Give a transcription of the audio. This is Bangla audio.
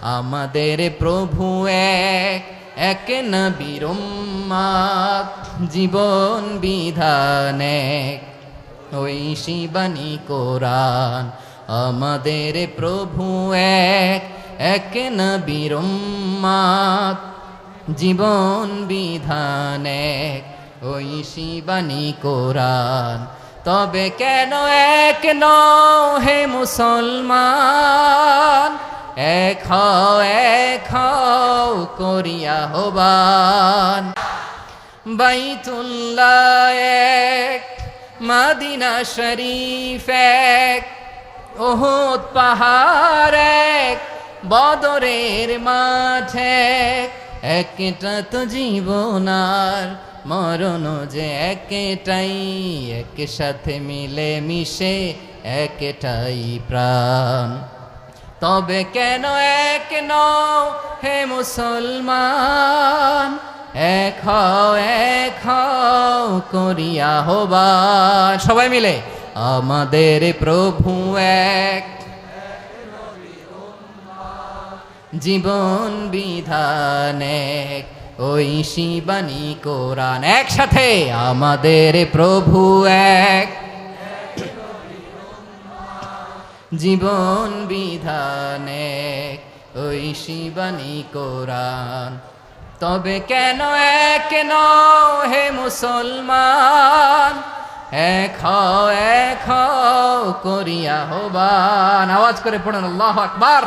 আমাদের প্রভু এক, এক নবীর উম্মত, জীবন বিধান এক, ঐশী বাণী কোরআন। আমাদের প্রভু এক, এক নবীর উম্মত, জীবন বিধান এক, ঐশী বাণী কোরআন। তবে কেন এক নও হে মুসলমান, এক হও করিয়া আহ্বান। বাইতুল্লাহ এক, মদিনা শরীফ এক, উহুদ পাহাড় এক, বদরের মাঠ এক, একটা তো জীবন আর মরণ যে একটাই, একসাথে মিলে মিশে একটাই প্রাণ। তবে কেন এক নও হে মুসলমান, এক হও করিয়া আহ্বান। সবাই মিলে আমাদের প্রভু এক, জীবন বিধান এক, ঐশী বাণী কোরআন। একসাথে আমাদের প্রভু এক, জীবন বিধান এক, ঐশী বাণী কোরআন। তবে কেন এক নও হে মুসলমান, এক হও করিয়া আহ্বান। আওয়াজ করে পড়ুন আল্লাহু আকবার।